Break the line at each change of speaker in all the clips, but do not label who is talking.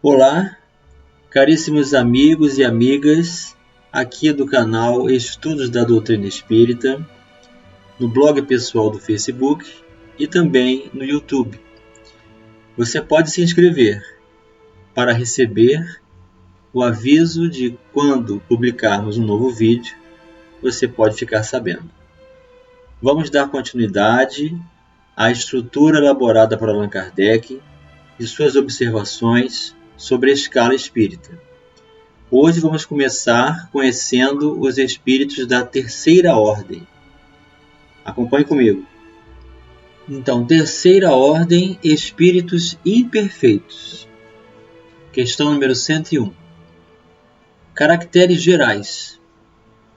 Olá, caríssimos amigos e amigas, aqui do canal Estudos da Doutrina Espírita, no blog pessoal do Facebook e também no YouTube. Você pode se inscrever para receber o aviso de quando publicarmos um novo vídeo, você pode ficar sabendo. Vamos dar continuidade à estrutura elaborada por Allan Kardec e suas observações sobre a escala espírita. Hoje vamos começar conhecendo os espíritos da terceira ordem. Acompanhe comigo. Então, terceira ordem, espíritos imperfeitos. Questão número 101. Caracteres gerais.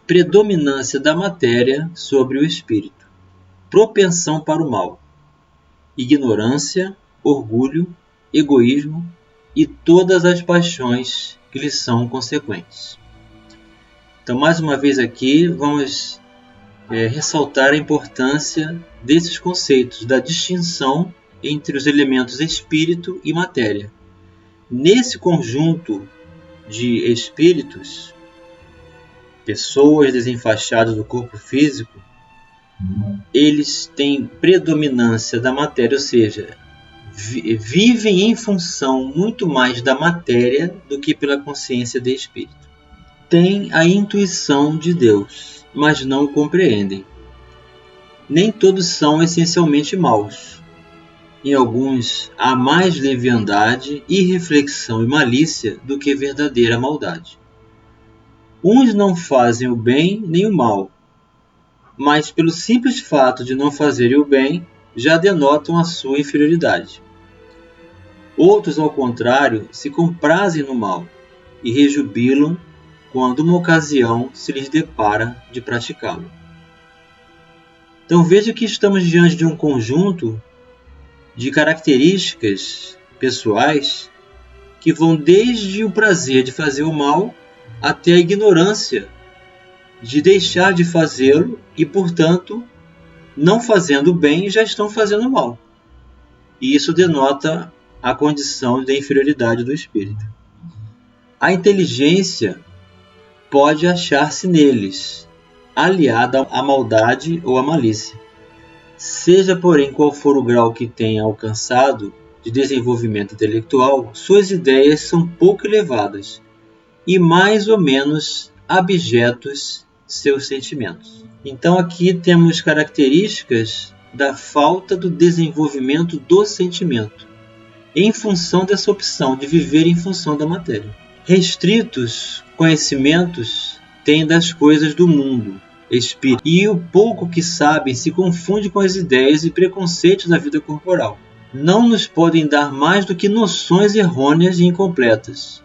Predominância da matéria sobre o espírito. Propensão para o mal. Ignorância, orgulho, egoísmo e todas as paixões que lhes são consequentes. Então, mais uma vez aqui, vamos ressaltar a importância desses conceitos, da distinção entre os elementos espírito e matéria. Nesse conjunto de espíritos, pessoas desenfaixadas do corpo físico, eles têm predominância da matéria, ou seja, vivem em função muito mais da matéria do que pela consciência de espírito. Têm a intuição de Deus, mas não o compreendem. Nem todos são essencialmente maus. Em alguns há mais leviandade, irreflexão e malícia do que verdadeira maldade. Uns não fazem o bem nem o mal, mas pelo simples fato de não fazerem o bem, já denotam a sua inferioridade. Outros, ao contrário, se comprazem no mal e rejubilam quando uma ocasião se lhes depara de praticá-lo. Então veja que estamos diante de um conjunto de características pessoais que vão desde o prazer de fazer o mal até a ignorância de deixar de fazê-lo e, portanto, não fazendo o bem, já estão fazendo o mal. E isso denota a condição de inferioridade do espírito. A inteligência pode achar-se neles, aliada à maldade ou à malícia. Seja, porém, qual for o grau que tenha alcançado de desenvolvimento intelectual, suas ideias são pouco elevadas e mais ou menos abjetos seus sentimentos. Então aqui temos características da falta do desenvolvimento do sentimento, em função dessa opção de viver em função da matéria. Restritos conhecimentos têm das coisas do mundo, espírito, e o pouco que sabem se confunde com as ideias e preconceitos da vida corporal. Não nos podem dar mais do que noções errôneas e incompletas.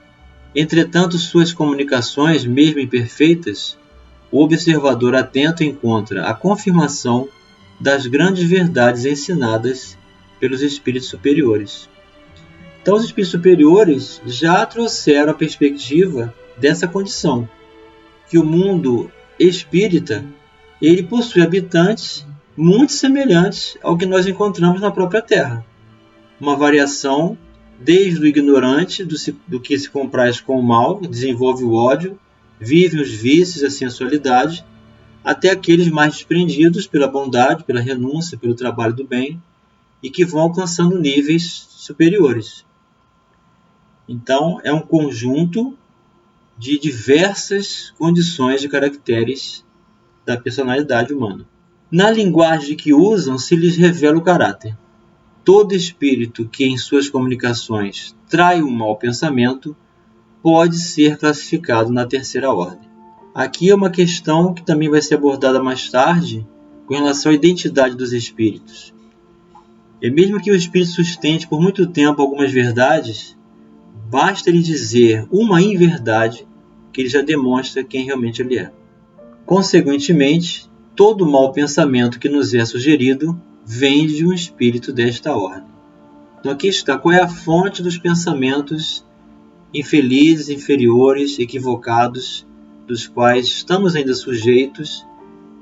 Entretanto, suas comunicações, mesmo imperfeitas, o observador atento encontra a confirmação das grandes verdades ensinadas pelos espíritos superiores. Então, os espíritos superiores já trouxeram a perspectiva dessa condição, que o mundo espírita ele possui habitantes muito semelhantes ao que nós encontramos na própria Terra. Uma variação desde o ignorante, do que se compraz com o mal, desenvolve o ódio, vive os vícios e a sensualidade, até aqueles mais desprendidos pela bondade, pela renúncia, pelo trabalho do bem, e que vão alcançando níveis superiores. Então, é um conjunto de diversas condições de caracteres da personalidade humana. Na linguagem que usam, se lhes revela o caráter. Todo espírito que em suas comunicações trai um mau pensamento pode ser classificado na terceira ordem. Aqui é uma questão que também vai ser abordada mais tarde com relação à identidade dos espíritos. E mesmo que o espírito sustente por muito tempo algumas verdades, basta ele dizer uma inverdade que ele já demonstra quem realmente ele é. Consequentemente, todo mau pensamento que nos é sugerido vem de um espírito desta ordem. Então aqui está, qual é a fonte dos pensamentos infelizes, inferiores, equivocados, dos quais estamos ainda sujeitos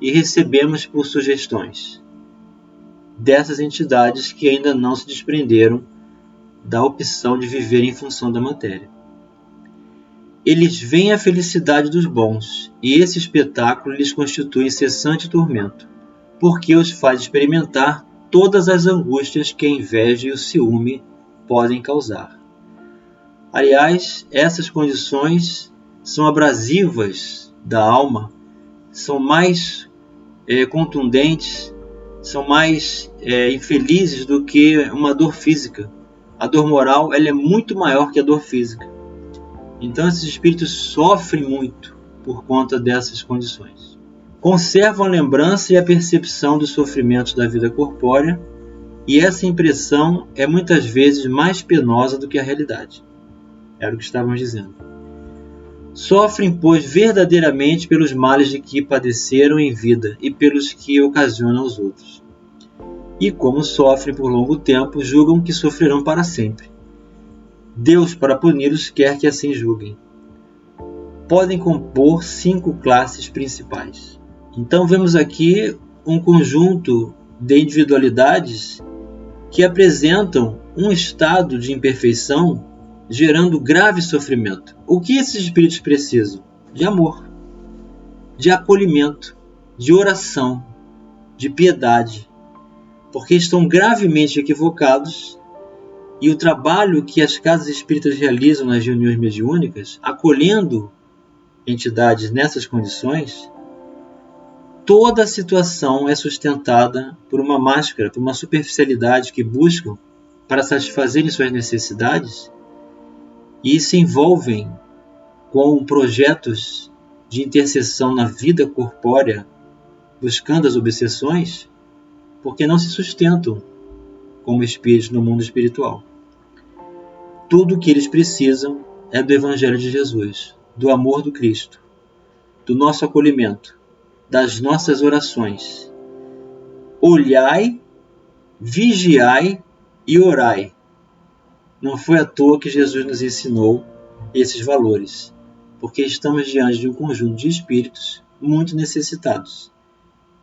e recebemos por sugestões dessas entidades que ainda não se desprenderam da opção de viver em função da matéria. Eles veem a felicidade dos bons, e esse espetáculo lhes constitui incessante tormento, porque os faz experimentar todas as angústias que a inveja e o ciúme podem causar. Aliás, essas condições são abrasivas da alma, são mais contundentes, são mais infelizes do que uma dor física. A dor moral ela é muito maior que a dor física. Então esses espíritos sofrem muito por conta dessas condições. Conservam a lembrança e a percepção dos sofrimentos da vida corpórea, e essa impressão é muitas vezes mais penosa do que a realidade. Era o que estávamos dizendo. Sofrem, pois, verdadeiramente pelos males de que padeceram em vida e pelos que ocasionam aos outros. E como sofrem por longo tempo, julgam que sofrerão para sempre. Deus, para puni-los, quer que assim julguem. Podem compor 5 classes principais. Então vemos aqui um conjunto de individualidades que apresentam um estado de imperfeição, gerando grave sofrimento. O que esses espíritos precisam? De amor, de acolhimento, de oração, de piedade, porque estão gravemente equivocados, e o trabalho que as casas espíritas realizam nas reuniões mediúnicas, acolhendo entidades nessas condições, toda a situação é sustentada por uma máscara, por uma superficialidade que buscam para satisfazerem suas necessidades, e se envolvem com projetos de intercessão na vida corpórea, buscando as obsessões, porque não se sustentam como espíritos no mundo espiritual. Tudo o que eles precisam é do Evangelho de Jesus, do amor do Cristo, do nosso acolhimento, das nossas orações. Olhai, vigiai e orai. Não foi à toa que Jesus nos ensinou esses valores, porque estamos diante de um conjunto de espíritos muito necessitados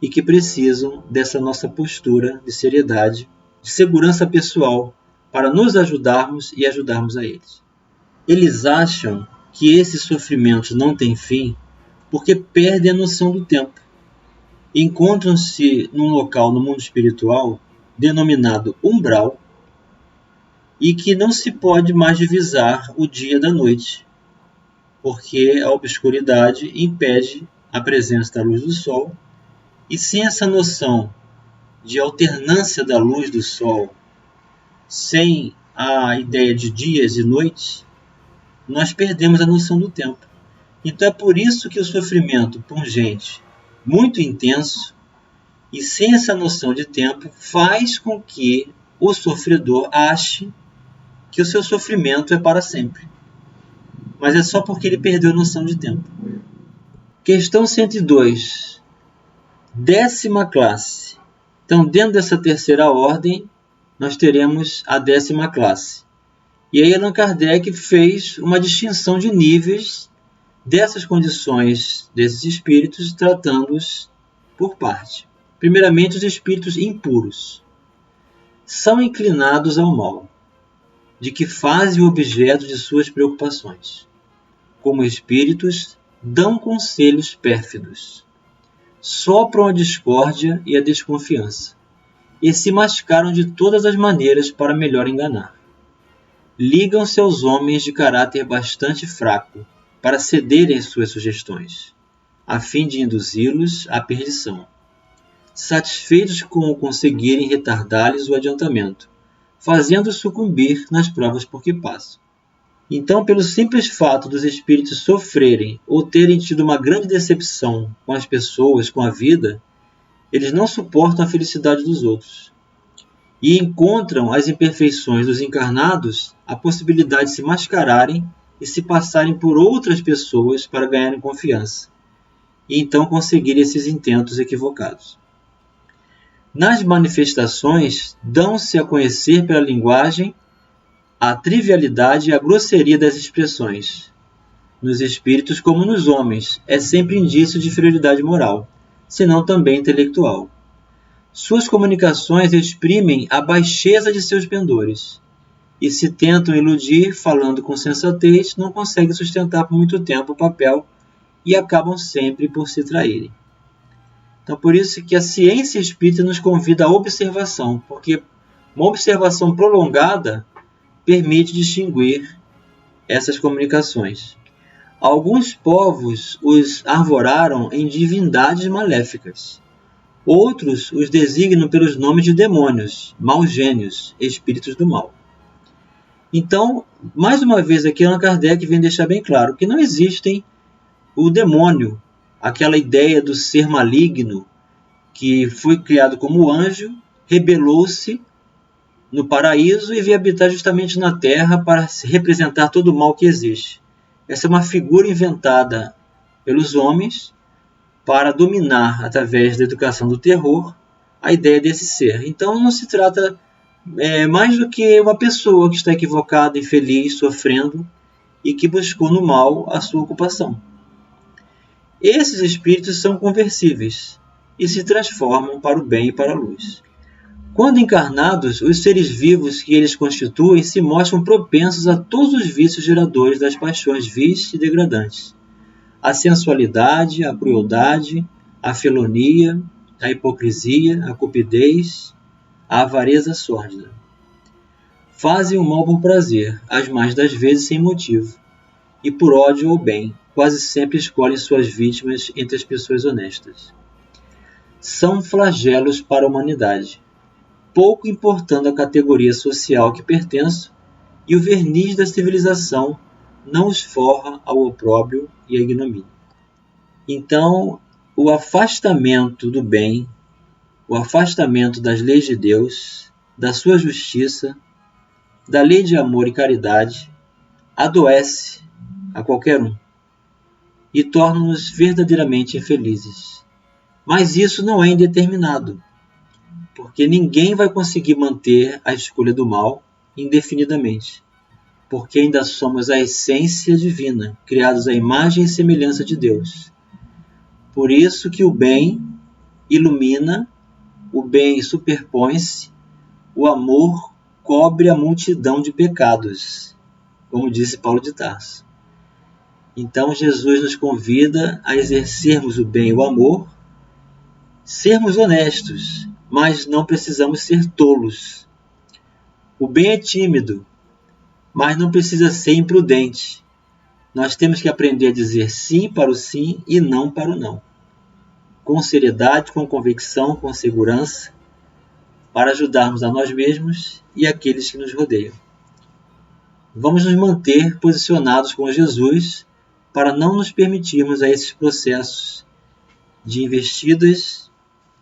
e que precisam dessa nossa postura de seriedade, de segurança pessoal, para nos ajudarmos e ajudarmos a eles. Eles acham que esses sofrimentos não têm fim porque perdem a noção do tempo. Encontram-se num local no mundo espiritual denominado umbral, e que não se pode mais divisar o dia da noite, porque a obscuridade impede a presença da luz do sol, e sem essa noção de alternância da luz do sol, sem a ideia de dias e noites, nós perdemos a noção do tempo. Então é por isso que o sofrimento pungente, muito intenso, e sem essa noção de tempo, faz com que o sofredor ache que o seu sofrimento é para sempre. Mas é só porque ele perdeu a noção de tempo. Questão 102. 10ª classe. Então, dentro dessa terceira ordem, nós teremos a 10ª classe. E aí Allan Kardec fez uma distinção de níveis dessas condições desses espíritos, tratando-os por parte. Primeiramente, os espíritos impuros. São inclinados ao mal, de que fazem o objeto de suas preocupações. Como espíritos, dão conselhos pérfidos, sopram a discórdia e a desconfiança, e se mascaram de todas as maneiras para melhor enganar. Ligam-se aos homens de caráter bastante fraco para cederem às suas sugestões, a fim de induzi-los à perdição, satisfeitos com o conseguirem retardar-lhes o adiantamento, fazendo-os sucumbir nas provas por que passam. Então, pelo simples fato dos espíritos sofrerem ou terem tido uma grande decepção com as pessoas, com a vida, eles não suportam a felicidade dos outros e encontram as imperfeições dos encarnados a possibilidade de se mascararem e se passarem por outras pessoas para ganharem confiança e então conseguirem esses intentos equivocados. Nas manifestações, dão-se a conhecer pela linguagem a trivialidade e a grosseria das expressões. Nos espíritos, como nos homens, é sempre indício de inferioridade moral, senão também intelectual. Suas comunicações exprimem a baixeza de seus pendores, e se tentam iludir falando com sensatez, não conseguem sustentar por muito tempo o papel e acabam sempre por se traírem. Então, por isso que a ciência espírita nos convida à observação, porque uma observação prolongada permite distinguir essas comunicações. Alguns povos os arvoraram em divindades maléficas. Outros os designam pelos nomes de demônios, maus gênios, espíritos do mal. Então, mais uma vez aqui, Allan Kardec vem deixar bem claro que não existem o demônio, aquela ideia do ser maligno que foi criado como anjo, rebelou-se no paraíso e veio habitar justamente na terra para representar todo o mal que existe. Essa é uma figura inventada pelos homens para dominar, através da educação do terror, a ideia desse ser. Então não se trata mais do que uma pessoa que está equivocada, infeliz, sofrendo e que buscou no mal a sua ocupação. Esses espíritos são conversíveis e se transformam para o bem e para a luz. Quando encarnados, os seres vivos que eles constituem se mostram propensos a todos os vícios geradores das paixões vis e degradantes. A sensualidade, a crueldade, a felonia, a hipocrisia, a cupidez, a avareza sórdida. Fazem o mal por prazer, as mais das vezes sem motivo, e por ódio ou bem, quase sempre escolhem suas vítimas entre as pessoas honestas. São flagelos para a humanidade, pouco importando a categoria social que pertençam, e o verniz da civilização não os forra ao opróbrio e à ignomínia. Então, o afastamento do bem, o afastamento das leis de Deus, da sua justiça, da lei de amor e caridade, adoece a qualquer um e torna-nos verdadeiramente infelizes. Mas isso não é indeterminado, porque ninguém vai conseguir manter a escolha do mal indefinidamente, porque ainda somos a essência divina, criados à imagem e semelhança de Deus. Por isso que o bem ilumina, o bem superpõe-se, o amor cobre a multidão de pecados, como disse Paulo de Tarso. Então Jesus nos convida a exercermos o bem e o amor, sermos honestos, mas não precisamos ser tolos. O bem é tímido, mas não precisa ser imprudente. Nós temos que aprender a dizer sim para o sim e não para o não. Com seriedade, com convicção, com segurança, para ajudarmos a nós mesmos e aqueles que nos rodeiam. Vamos nos manter posicionados com Jesus para não nos permitirmos a esses processos de investidas,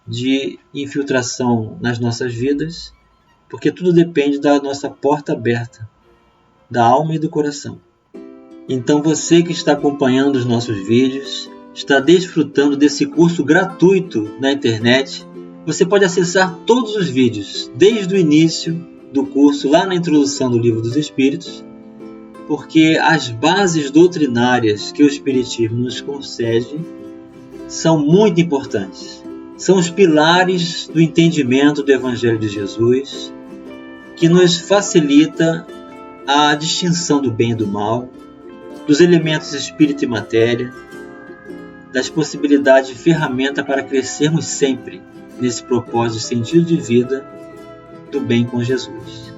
de infiltração nas nossas vidas, porque tudo depende da nossa porta aberta, da alma e do coração. Então você que está acompanhando os nossos vídeos, está desfrutando desse curso gratuito na internet, você pode acessar todos os vídeos, desde o início do curso, lá na introdução do Livro dos Espíritos, porque as bases doutrinárias que o Espiritismo nos concede são muito importantes. São os pilares do entendimento do Evangelho de Jesus, que nos facilita a distinção do bem e do mal, dos elementos espírito e matéria, das possibilidades de ferramenta para crescermos sempre nesse propósito de sentido de vida do bem com Jesus.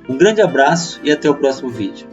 Um grande abraço e até o próximo vídeo.